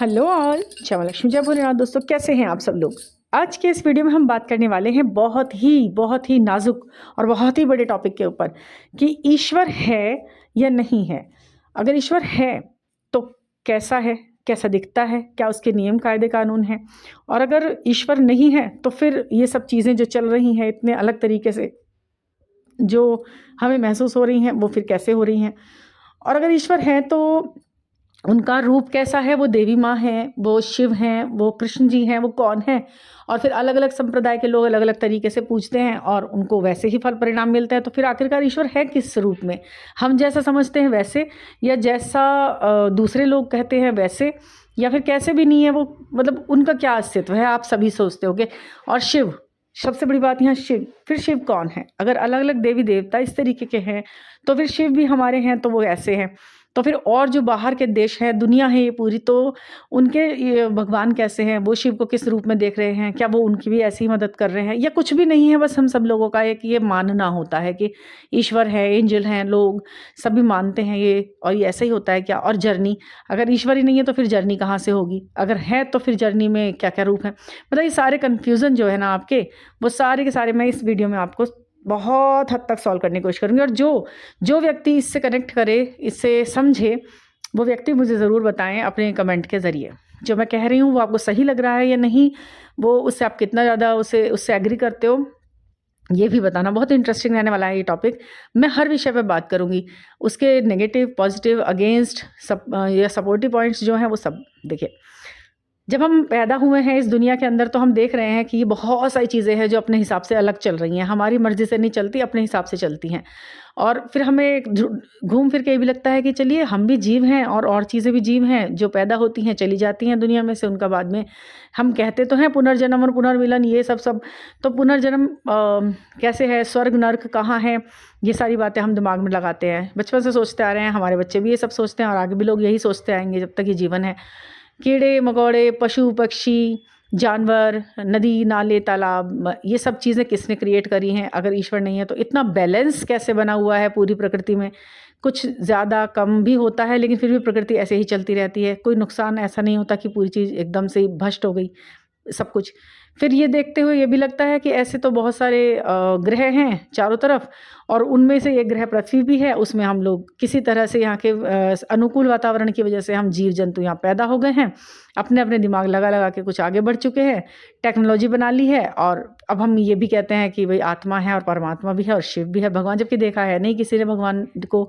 Hello all, जय मां लक्ष्मी, जय भोलेनाथ। दोस्तों, कैसे हैं आप सब लोग। आज के इस वीडियो में हम बात करने वाले हैं बहुत ही नाजुक और बहुत ही बड़े टॉपिक के ऊपर कि ईश्वर है या नहीं है। अगर ईश्वर है तो कैसा है, कैसा दिखता है, क्या उसके नियम कायदे कानून हैं, और अगर ईश्वर नहीं है तो फिर ये सब चीज़ें जो चल रही हैं इतने अलग तरीके से जो हमें महसूस हो रही हैं वो फिर कैसे हो रही हैं। और अगर ईश्वर है तो उनका रूप कैसा है, वो देवी माँ हैं, वो शिव हैं, वो कृष्ण जी हैं, वो कौन हैं। और फिर अलग अलग संप्रदाय के लोग अलग अलग तरीके से पूछते हैं और उनको वैसे ही फल परिणाम मिलता है। तो फिर आखिरकार ईश्वर है किस रूप में, हम जैसा समझते हैं वैसे, या जैसा दूसरे लोग कहते हैं वैसे, या फिर कैसे भी नहीं है वो, मतलब उनका क्या अस्तित्व है, आप सभी सोचते होगे। और शिव, सबसे बड़ी बात यहाँ शिव, फिर शिव कौन है। अगर अलग अलग देवी देवता इस तरीके के हैं तो फिर शिव भी हमारे हैं तो वो ऐसे हैं। तो फिर और जो बाहर के देश हैं, दुनिया है ये पूरी, तो उनके ये भगवान कैसे हैं, वो शिव को किस रूप में देख रहे हैं, क्या वो उनकी भी ऐसी मदद कर रहे हैं, या कुछ भी नहीं है। बस हम सब लोगों का एक ये मानना होता है कि ईश्वर है, एंजल हैं, लोग सभी मानते हैं ये, और ये ऐसा ही होता है क्या। और जर्नी, अगर ईश्वर ही नहीं है तो फिर जर्नी कहाँ से होगी, अगर है तो फिर जर्नी में क्या क्या रूप है। मतलब ये सारे कन्फ्यूज़न जो है ना आपके, वो सारे के सारे मैं इस वीडियो में आपको बहुत हद तक सॉल्व करने की कोशिश करूँगी। और जो व्यक्ति इससे कनेक्ट करे, इससे समझे, वो व्यक्ति मुझे ज़रूर बताएं अपने कमेंट के ज़रिए जो मैं कह रही हूँ वो आपको सही लग रहा है या नहीं, वो उससे आप कितना ज़्यादा उससे एग्री करते हो, ये भी बताना। बहुत इंटरेस्टिंग रहने वाला है ये टॉपिक। मैं हर विषय पे बात करूँगी, उसके नेगेटिव, पॉजिटिव, अगेंस्ट सब या सपोर्टिव पॉइंट्स जो हैं वो सब। देखिए, जब हम पैदा हुए हैं इस दुनिया के अंदर तो हम देख रहे हैं कि ये बहुत सारी चीज़ें हैं जो अपने हिसाब से अलग चल रही हैं, हमारी मर्ज़ी से नहीं चलती, अपने हिसाब से चलती हैं। और फिर हमें घूम फिर के ये भी लगता है कि चलिए हम भी जीव हैं और चीज़ें भी जीव हैं जो पैदा होती हैं, चली जाती हैं दुनिया में से, उनका बाद में हम कहते तो हैं पुनर्जन्म और पुनर्मिलन, ये सब। तो पुनर्जन्म कैसे है, स्वर्ग नर्क कहाँ है, ये सारी बातें हम दिमाग में लगाते हैं, बचपन से सोचते आ रहे हैं, हमारे बच्चे भी ये सब सोचते हैं और आगे भी लोग यही सोचते आएंगे जब तक ये जीवन है। कीड़े मकोड़े, पशु पक्षी, जानवर, नदी नाले तालाब, ये सब चीज़ें किसने क्रिएट करी हैं अगर ईश्वर नहीं है तो। इतना बैलेंस कैसे बना हुआ है पूरी प्रकृति में, कुछ ज़्यादा कम भी होता है लेकिन फिर भी प्रकृति ऐसे ही चलती रहती है, कोई नुकसान ऐसा नहीं होता कि पूरी चीज़ एकदम से भ्रष्ट हो गई सब कुछ। फिर ये देखते हुए ये भी लगता है कि ऐसे तो बहुत सारे ग्रह हैं चारों तरफ, और उनमें से एक ग्रह पृथ्वी भी है, उसमें हम लोग किसी तरह से यहाँ के अनुकूल वातावरण की वजह से हम जीव जंतु यहाँ पैदा हो गए हैं, अपने अपने दिमाग लगा लगा के कुछ आगे बढ़ चुके हैं, टेक्नोलॉजी बना ली है, और अब हम ये भी कहते हैं कि भाई आत्मा है और परमात्मा भी है और शिव भी है, भगवान, जबकि देखा है नहीं किसी ने भगवान को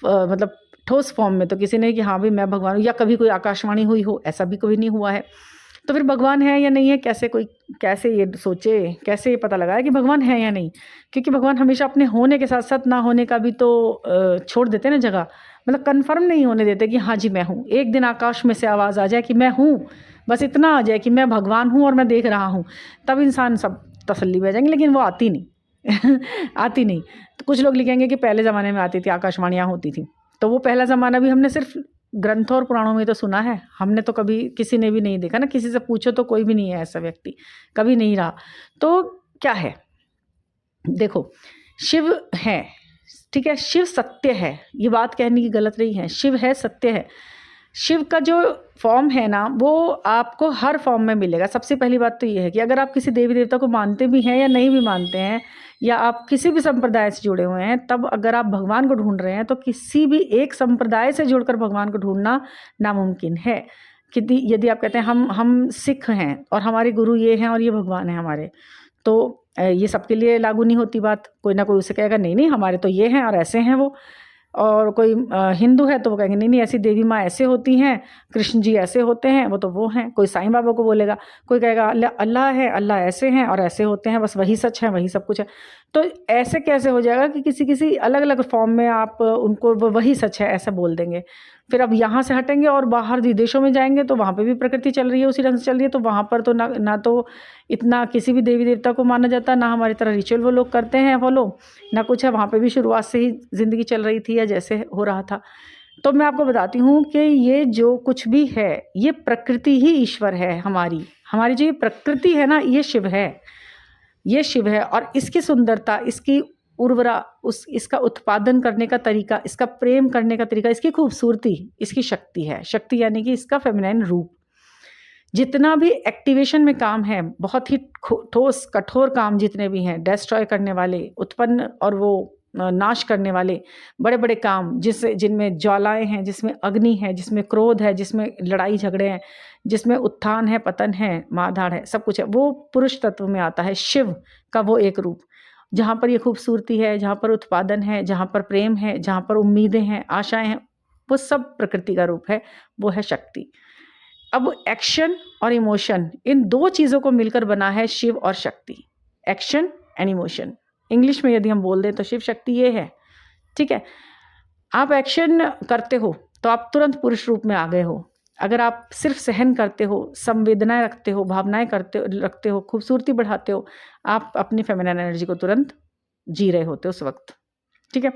मतलब ठोस फॉर्म में, तो किसी ने कि हाँ भाई मैं भगवान हूँ, या कभी कोई आकाशवाणी हुई हो, ऐसा भी कभी नहीं हुआ है। तो फिर भगवान है या नहीं है, कैसे ये सोचे, कैसे ये पता लगाए कि भगवान है या नहीं। क्योंकि भगवान हमेशा अपने होने के साथ साथ ना होने का भी तो छोड़ देते हैं ना जगह, मतलब कंफर्म नहीं होने देते कि हाँ जी मैं हूँ। एक दिन आकाश में से आवाज़ आ जाए कि मैं हूँ, बस इतना आ जाए कि मैं भगवान हूँ और मैं देख रहा हूँ, तब इंसान सब तसल्ली में जाएंगे, लेकिन वो आती नहीं आती नहीं। तो कुछ लोग लिखेंगे कि पहले ज़माने में आती थी, आकाशवाणियाँ होती थी, तो वो पहला ज़माना भी हमने सिर्फ ग्रंथों और पुराणों में तो सुना है, हमने तो कभी किसी ने भी नहीं देखा ना, किसी से पूछो तो कोई भी नहीं है ऐसा व्यक्ति, कभी नहीं रहा। तो क्या है, देखो, शिव है, ठीक है, शिव सत्य है, ये बात कहने की गलत नहीं है, शिव है, सत्य है। शिव का जो फॉर्म है ना वो आपको हर फॉर्म में मिलेगा। सबसे पहली बात तो ये है कि अगर आप किसी देवी देवता को मानते भी हैं या नहीं भी मानते हैं, या आप किसी भी संप्रदाय से जुड़े हुए हैं, तब अगर आप भगवान को ढूंढ रहे हैं तो किसी भी एक संप्रदाय से जुड़कर भगवान को ढूंढना नामुमकिन है। कि यदि आप कहते हैं हम सिख हैं और हमारे गुरु ये हैं और ये भगवान है हमारे, तो ये सबके लिए लागू नहीं होती बात। कोई ना कोई उसे कहेगा नहीं नहीं हमारे तो ये हैं और ऐसे हैं वो। और कोई हिंदू है तो वो कहेंगे नहीं नहीं ऐसी देवी माँ ऐसे होती हैं, कृष्ण जी ऐसे होते हैं, वो हैं। कोई साईं बाबा को बोलेगा, कोई कहेगा अल्लाह अल्लाह है, अल्लाह ऐसे हैं और ऐसे होते हैं, बस वही सच है, वही सब कुछ है। तो ऐसे कैसे हो जाएगा कि किसी अलग अलग फॉर्म में आप उनको वही सच है ऐसा बोल देंगे। फिर अब यहाँ से हटेंगे और बाहर विदेशों में जाएंगे तो वहाँ पे भी प्रकृति चल रही है, उसी ढंग से चल रही है, तो वहाँ पर तो ना तो इतना किसी भी देवी देवता को माना जाता, ना हमारी तरह रिचुअल वो लोग करते हैं फॉलो, ना कुछ है। वहाँ पे भी शुरुआत से ही ज़िंदगी चल रही थी या जैसे हो रहा था। तो मैं आपको बताती हूँ कि ये जो कुछ भी है ये प्रकृति ही ईश्वर है। हमारी जो ये प्रकृति है ना, ये शिव है, ये शिव है। और इसकी सुंदरता, इसकी उर्वरा, इसका उत्पादन करने का तरीका, इसका प्रेम करने का तरीका, इसकी खूबसूरती, इसकी शक्ति है। शक्ति यानी कि इसका फेमिनाइन रूप। जितना भी एक्टिवेशन में काम है, बहुत ही ठोस कठोर काम जितने भी हैं, डिस्ट्रॉय करने वाले, उत्पन्न और वो नाश करने वाले बड़े बड़े काम, जिनमें ज्वालाएं हैं, जिसमें अग्नि है, जिसमें क्रोध है, जिसमें लड़ाई झगड़े हैं, जिसमें उत्थान है, पतन है, माधाड़ है, सब कुछ है, वो पुरुष तत्व में आता है। शिव का वो एक रूप, जहाँ पर ये खूबसूरती है, जहाँ पर उत्पादन है, जहाँ पर प्रेम है, जहाँ पर उम्मीदें हैं, आशाएं हैं, वो सब प्रकृति का रूप है, वो है शक्ति। अब एक्शन और इमोशन, इन दो चीज़ों को मिलकर बना है शिव और शक्ति। एक्शन एंड इमोशन, इंग्लिश में यदि हम बोल दें तो शिव शक्ति ये है। ठीक है, आप एक्शन करते हो तो आप तुरंत पुरुष रूप में आ गए हो। अगर आप सिर्फ सहन करते हो, संवेदनाएं रखते हो, भावनाएं रखते हो, खूबसूरती बढ़ाते हो, आप अपनी फेमिनिन एनर्जी को तुरंत जी रहे होते हो उस वक्त। ठीक है,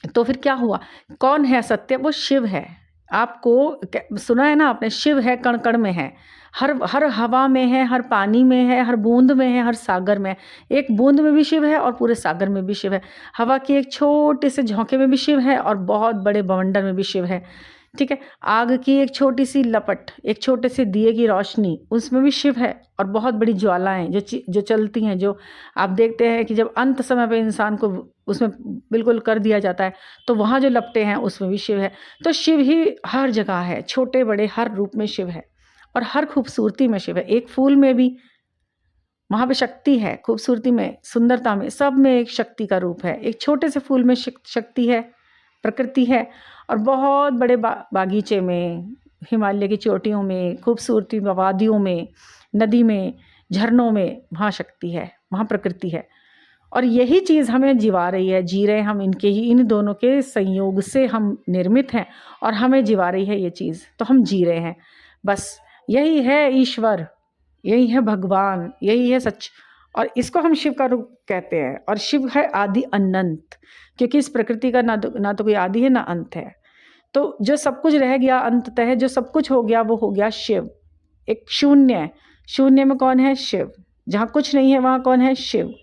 तो फिर क्या हुआ, कौन है सत्य? वो शिव है। आपको सुना है ना आपने, शिव है, कण कण में है, हर हवा में है, हर पानी में है, हर बूंद में है, हर सागर में है। एक बूंद में भी शिव है और पूरे सागर में भी शिव है। हवा के एक छोटे से झोंके में भी शिव है और बहुत बड़े बवंडर में भी शिव है। ठीक है, आग की एक छोटी सी लपट, एक छोटे से दिए की रोशनी, उसमें भी शिव है। और बहुत बड़ी ज्वालाएं जो चलती हैं, जो आप देखते हैं कि जब अंत समय पे इंसान को उसमें बिल्कुल कर दिया जाता है, तो वहाँ जो लपटें हैं उसमें भी शिव है। तो शिव ही हर जगह है, छोटे बड़े हर रूप में शिव है और हर खूबसूरती में शिव है। एक फूल में भी वहाँ पे शक्ति है, खूबसूरती में, सुंदरता में, सब में एक शक्ति का रूप है। एक छोटे से फूल में शक्ति है, प्रकृति है, और बहुत बड़े बागीचे में, हिमालय की चोटियों में, खूबसूरती वादियों में, नदी में, झरनों में, वहाँ शक्ति है, वहाँ प्रकृति है। और यही चीज़ हमें जिवा रही है, जी रहे हम इनके ही, इन दोनों के संयोग से हम निर्मित हैं और हमें जिवा रही है ये चीज़, तो हम जी रहे हैं। बस यही है ईश्वर, यही है भगवान, यही है सच। और इसको हम शिव का रूप कहते हैं। और शिव है आदि अनंत, क्योंकि इस प्रकृति का ना तो कोई आदि है ना अंत है। तो जो सब कुछ रह गया अंततः है, जो सब कुछ हो गया वो हो गया शिव। एक शून्य है, शून्य में कौन है? शिव। जहाँ कुछ नहीं है वहाँ कौन है? शिव।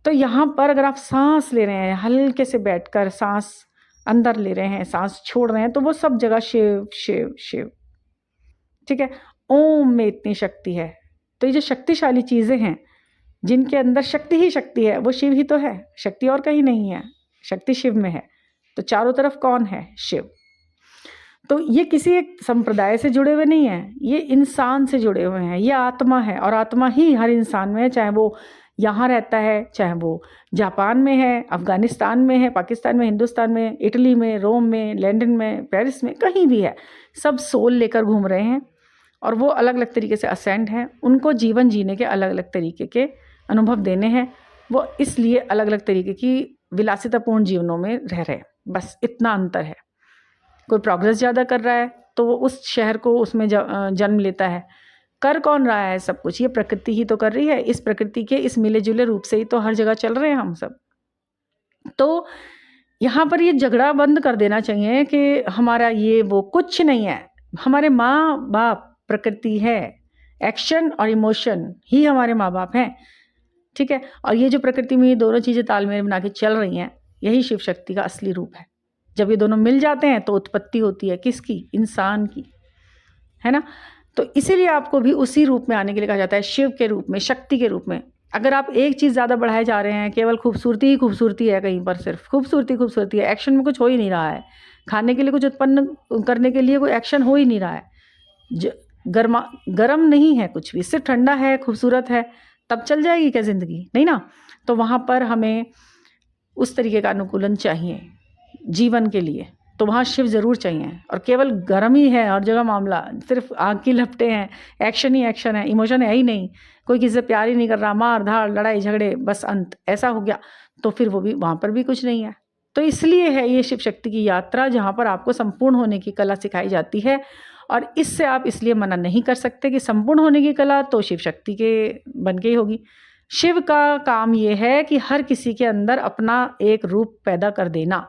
तो यहाँ पर अगर आप सांस ले रहे हैं, हल्के से बैठकर सांस अंदर ले रहे हैं, सांस छोड़ रहे हैं, तो वो सब जगह शिव शिव शिव। ठीक है, ओम में इतनी शक्ति है। तो ये जो शक्तिशाली चीज़ें हैं, जिनके अंदर शक्ति ही शक्ति है, वो शिव ही तो है, शक्ति और कहीं नहीं है, शक्ति शिव में है। तो चारों तरफ कौन है? शिव। तो ये किसी एक संप्रदाय से जुड़े हुए नहीं हैं, ये इंसान से जुड़े हुए हैं, ये आत्मा है। और आत्मा ही हर इंसान में है, चाहे वो यहाँ रहता है, चाहे वो जापान में है, अफ़गानिस्तान में है, पाकिस्तान में, हिंदुस्तान में, इटली में, रोम में, लंदन में, पेरिस में, कहीं भी है। सब सोल लेकर घूम रहे हैं और वो अलग अलग तरीके से असेंड हैं। उनको जीवन जीने के अलग अलग तरीके के अनुभव देने हैं, वो इसलिए अलग अलग तरीके की विलासितापूर्ण जीवनों में रह रहे हैं। बस इतना अंतर है। कोई प्रोग्रेस ज़्यादा कर रहा है तो वो उस शहर को उसमें जन्म लेता है। कर कौन रहा है सब कुछ? ये प्रकृति ही तो कर रही है। इस प्रकृति के इस मिले जुले रूप से ही तो हर जगह चल रहे हैं हम सब। तो यहाँ पर ये झगड़ा बंद कर देना चाहिए कि हमारा ये वो, कुछ नहीं है। हमारे माँ बाप प्रकृति है, एक्शन और इमोशन ही हमारे माँ बाप हैं। ठीक है, और ये जो प्रकृति में ये दोनों चीज़ें तालमेल बना के चल रही हैं, यही शिव शक्ति का असली रूप है। जब ये दोनों मिल जाते हैं तो उत्पत्ति होती है किसकी? इंसान की, है ना। तो इसीलिए आपको भी उसी रूप में आने के लिए कहा जाता है, शिव के रूप में, शक्ति के रूप में। अगर आप एक चीज़ ज़्यादा बढ़ाए जा रहे हैं, केवल खूबसूरती ही खूबसूरती है, कहीं पर सिर्फ खूबसूरती खूबसूरती है, एक्शन में कुछ हो ही नहीं रहा है, खाने के लिए कुछ उत्पन्न करने के लिए कोई एक्शन हो ही नहीं रहा है, गर्म नहीं है कुछ भी, सिर्फ ठंडा है, खूबसूरत है, तब चल जाएगी क्या ज़िंदगी? नहीं ना। तो वहाँ पर हमें उस तरीके का अनुकूलन चाहिए जीवन के लिए, तो वहाँ शिव ज़रूर चाहिए। और केवल गर्म ही है और जगह मामला, सिर्फ आग की लपटें हैं, एक्शन ही एक्शन है, इमोशन है ही नहीं, कोई किसी से प्यार ही नहीं कर रहा, मार धाड़ लड़ाई झगड़े, बस अंत ऐसा हो गया, तो फिर वो भी, वहाँ पर भी कुछ नहीं है। तो इसलिए है ये शिव शक्ति की यात्रा, जहाँ पर आपको संपूर्ण होने की कला सिखाई जाती है। और इससे आप इसलिए मना नहीं कर सकते कि संपूर्ण होने की कला तो शिव शक्ति के बन के ही होगी। शिव का काम ये है कि हर किसी के अंदर अपना एक रूप पैदा कर देना,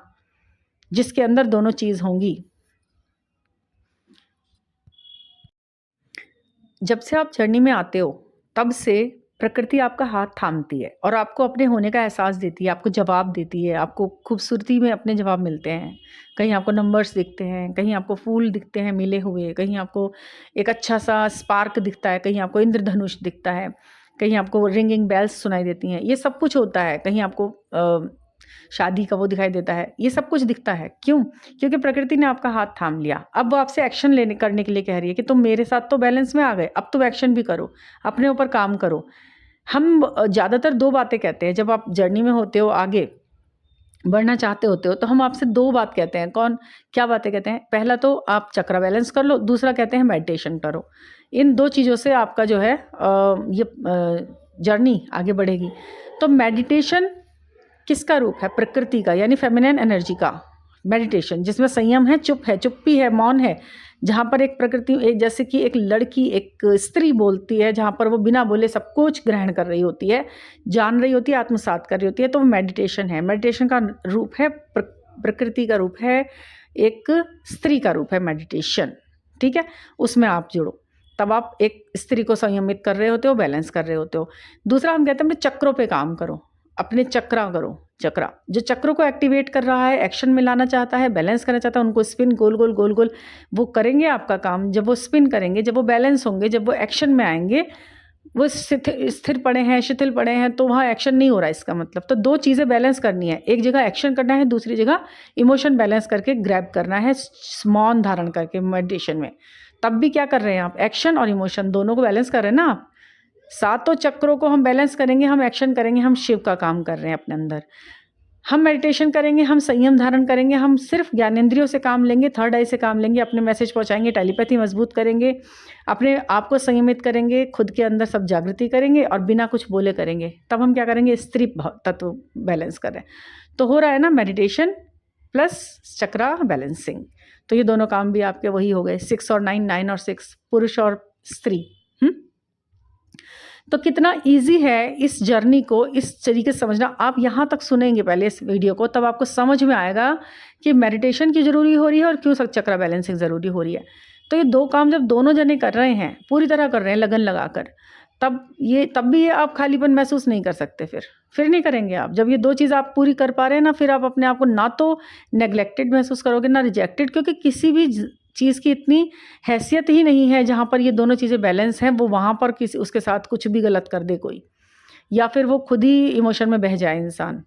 जिसके अंदर दोनों चीज़ होंगी। जब से आप जर्नी में आते हो, तब से प्रकृति आपका हाथ थामती है और आपको अपने होने का एहसास देती है, आपको जवाब देती है, आपको खूबसूरती में अपने जवाब मिलते हैं। कहीं आपको नंबर्स दिखते हैं, कहीं आपको फूल दिखते हैं मिले हुए, कहीं आपको एक अच्छा सा स्पार्क दिखता है, कहीं आपको इंद्रधनुष दिखता है, कहीं आपको रिंगिंग बेल्स सुनाई देती हैं। ये सब कुछ होता है। कहीं आपको शादी का वो दिखाई देता है। ये सब कुछ दिखता है। क्यों? क्योंकि प्रकृति ने आपका हाथ थाम लिया। अब वो आपसे एक्शन करने के लिए कह रही है कि तुम मेरे साथ तो बैलेंस में आ गए, अब तुम एक्शन भी करो, अपने ऊपर काम करो। हम ज़्यादातर 2 बातें कहते हैं जब आप जर्नी में होते हो, आगे बढ़ना चाहते होते हो, तो हम आपसे 2 बात कहते हैं। क्या बातें कहते हैं? पहला तो आप चक्रा बैलेंस कर लो, दूसरा कहते हैं मेडिटेशन करो। इन 2 चीज़ों से आपका जो है जर्नी आगे बढ़ेगी। तो मेडिटेशन किसका रूप है? प्रकृति का, यानी फेमिनिन एनर्जी का मेडिटेशन, जिसमें संयम है, चुप्पी है, मौन है। जहाँ पर एक प्रकृति, जैसे कि एक लड़की, एक स्त्री बोलती है, जहाँ पर वो बिना बोले सब कुछ ग्रहण कर रही होती है, जान रही होती है, आत्मसात कर रही होती है, तो वो मेडिटेशन है। मेडिटेशन का रूप है, प्रकृति का रूप है, एक स्त्री का रूप है मेडिटेशन। ठीक है, उसमें आप जुड़ो, तब आप एक स्त्री को संयमित कर रहे होते हो, बैलेंस कर रहे होते हो। दूसरा हम कहते हैं अपने चक्रों पे काम करो, अपने चक्रा करो। चक्रा जो चक्रों को एक्टिवेट कर रहा है, एक्शन में लाना चाहता है, बैलेंस करना चाहता है, उनको स्पिन गोल गोल गोल गोल वो करेंगे आपका काम। जब वो स्पिन करेंगे, जब वो बैलेंस होंगे, जब वो एक्शन में आएंगे, वो स्थिर पड़े हैं, शिथिल पड़े हैं, तो वहाँ एक्शन नहीं हो रहा है, इसका मतलब। तो 2 चीज़ें बैलेंस करनी है, एक जगह एक्शन करना है, दूसरी जगह इमोशन बैलेंस करके ग्रैब करना है, मौन धारण करके मेडिटेशन में। तब भी क्या कर रहे हैं आप? एक्शन और इमोशन दोनों को बैलेंस कर रहे हैं ना आप। 7 चक्रों को हम बैलेंस करेंगे, हम एक्शन करेंगे, हम शिव का काम कर रहे हैं अपने अंदर। हम मेडिटेशन करेंगे, हम संयम धारण करेंगे, हम सिर्फ ज्ञानेंद्रियों से काम लेंगे, थर्ड आई से काम लेंगे, अपने मैसेज पहुंचाएंगे, टेलीपैथी मजबूत करेंगे, अपने आप को संयमित करेंगे, खुद के अंदर सब जागृति करेंगे और बिना कुछ बोले करेंगे। तब हम क्या करेंगे? स्त्री तत्व बैलेंस कर रहे हैं। तो हो रहा है ना मेडिटेशन प्लस चक्रा बैलेंसिंग। तो ये दोनों काम भी आपके वही हो गए, 6 और 9, 9 और 6, पुरुष और स्त्री। तो कितना इजी है इस जर्नी को इस तरीके से समझना। आप यहाँ तक सुनेंगे पहले इस वीडियो को, तब आपको समझ में आएगा कि मेडिटेशन की ज़रूरी हो रही है और क्यों चक्रा बैलेंसिंग ज़रूरी हो रही है। तो ये 2 काम जब दोनों जने कर रहे हैं, पूरी तरह कर रहे हैं, लगन लगाकर, तब भी ये आप खालीपन महसूस नहीं कर सकते। फिर नहीं करेंगे आप। जब ये 2 चीज़ आप पूरी कर पा रहे हैं ना, फिर आप अपने आप को ना तो नेग्लेक्टेड महसूस करोगे, ना रिजेक्टेड, क्योंकि किसी भी चीज़ की इतनी हैसियत ही नहीं है जहाँ पर ये दोनों चीज़ें बैलेंस हैं, वो वहाँ पर किसी उसके साथ कुछ भी गलत कर दे कोई, या फिर वो खुद ही इमोशन में बह जाए इंसान।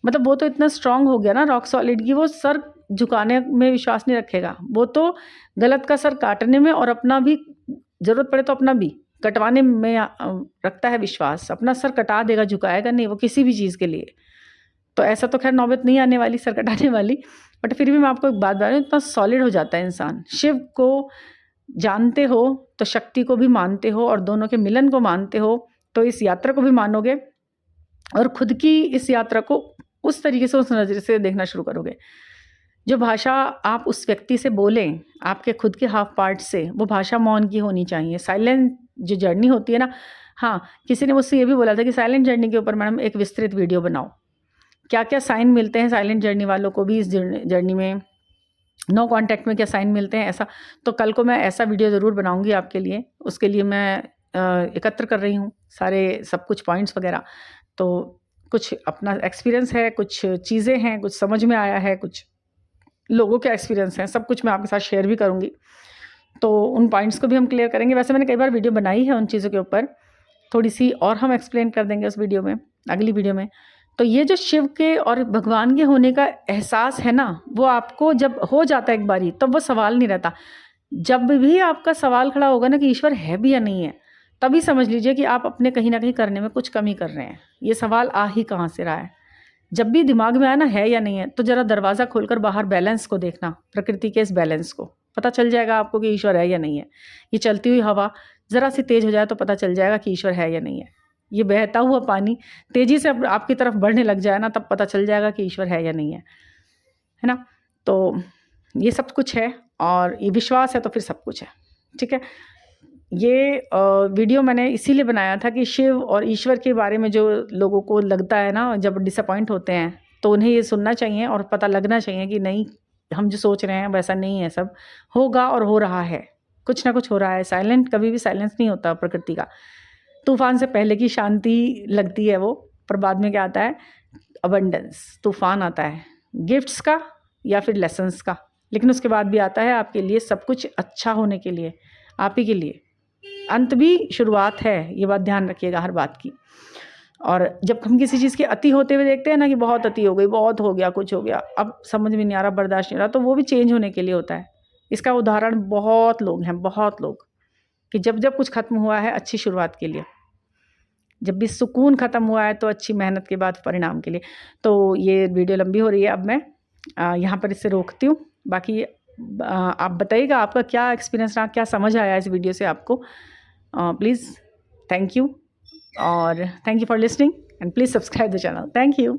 मतलब वो तो इतना स्ट्रांग हो गया ना, रॉक सॉलिड, की वो सर झुकाने में विश्वास नहीं रखेगा। वो तो गलत का सर काटने में और अपना भी, ज़रूरत पड़े तो अपना भी कटवाने में रखता है विश्वास। अपना सर कटा देगा, झुकाएगा नहीं वो किसी भी चीज़ के लिए। तो ऐसा तो खैर नौबत नहीं आने वाली सर कटाने वाली, बट फिर भी मैं आपको एक बात बता रही हूँ, इतना सॉलिड हो जाता है इंसान। शिव को जानते हो तो शक्ति को भी मानते हो, और दोनों के मिलन को मानते हो तो इस यात्रा को भी मानोगे, और खुद की इस यात्रा को उस तरीके से, उस नज़र से देखना शुरू करोगे। जो भाषा आप उस व्यक्ति से बोलें, आपके खुद के हाफ पार्ट से, वो भाषा मौन की होनी चाहिए। साइलेंट जो जर्नी होती है ना, हाँ, किसी ने मुझसे ये भी बोला था कि साइलेंट जर्नी के ऊपर मैडम एक विस्तृत वीडियो बनाओ। क्या क्या साइन मिलते हैं साइलेंट जर्नी वालों को भी, इस जर्नी में नो कांटेक्ट में क्या साइन मिलते हैं, ऐसा। तो कल को मैं ऐसा वीडियो ज़रूर बनाऊंगी आपके लिए। उसके लिए मैं एकत्र कर रही हूँ सारे सब कुछ पॉइंट्स वगैरह। तो कुछ अपना एक्सपीरियंस है, कुछ चीज़ें हैं, कुछ समझ में आया है, कुछ लोगों के एक्सपीरियंस हैं, सब कुछ मैं आपके साथ शेयर भी करूँगी। तो उन पॉइंट्स को भी हम क्लियर करेंगे। वैसे मैंने कई बार वीडियो बनाई है उन चीज़ों के ऊपर, थोड़ी सी और हम एक्सप्लेन कर देंगे उस वीडियो में, अगली वीडियो में। तो ये जो शिव के और भगवान के होने का एहसास है ना, वो आपको जब हो जाता है एक बारी, तब वो सवाल नहीं रहता। जब भी आपका सवाल खड़ा होगा ना कि ईश्वर है भी या नहीं है, तभी समझ लीजिए कि आप अपने कहीं ना कहीं करने में कुछ कमी कर रहे हैं। ये सवाल आ ही कहाँ से रहा है। जब भी दिमाग में आया ना है या नहीं है, तो ज़रा दरवाज़ा खोलकर बाहर बैलेंस को देखना, प्रकृति के इस बैलेंस को, पता चल जाएगा आपको कि ईश्वर है या नहीं है। ये चलती हुई हवा ज़रा सी तेज़ हो जाए तो पता चल जाएगा कि ईश्वर है या नहीं है। ये बहता हुआ पानी तेज़ी से आपकी तरफ बढ़ने लग जाए ना, तब पता चल जाएगा कि ईश्वर है या नहीं है ना। तो ये सब कुछ है, और ये विश्वास है तो फिर सब कुछ है। ठीक है, ये वीडियो मैंने इसीलिए बनाया था कि शिव और ईश्वर के बारे में जो लोगों को लगता है ना, जब डिसअपॉइंट होते हैं, तो उन्हें ये सुनना चाहिए और पता लगना चाहिए कि नहीं, हम जो सोच रहे हैं वैसा नहीं है, सब होगा और हो रहा है, कुछ ना कुछ हो रहा है। साइलेंट, कभी भी साइलेंस नहीं होता प्रकृति का। तूफ़ान से पहले की शांति लगती है वो, पर बाद में क्या आता है? अबंडेंस, तूफ़ान आता है गिफ्ट्स का या फिर लेसन्स का, लेकिन उसके बाद भी आता है आपके लिए सब कुछ अच्छा होने के लिए, आप ही के लिए। अंत भी शुरुआत है, ये बात ध्यान रखिएगा हर बात की। और जब हम किसी चीज़ के अति होते हुए देखते हैं ना कि बहुत अति हो गई, बहुत हो गया, कुछ हो गया, अब समझ में नहीं आ रहा, बर्दाश्त नहीं हो रहा, तो वो भी चेंज होने के लिए होता है। इसका उदाहरण बहुत लोग हैं, बहुत लोग, कि जब जब कुछ ख़त्म हुआ है अच्छी शुरुआत के लिए, जब भी सुकून ख़त्म हुआ है तो अच्छी मेहनत के बाद परिणाम के लिए। तो ये वीडियो लंबी हो रही है, अब मैं यहाँ पर इसे रोकती हूँ। बाकी आप बताइएगा आपका क्या एक्सपीरियंस रहा, क्या समझ आया इस वीडियो से आपको। प्लीज़, थैंक यू, और thank you for listening and please subscribe the channel. Thank you.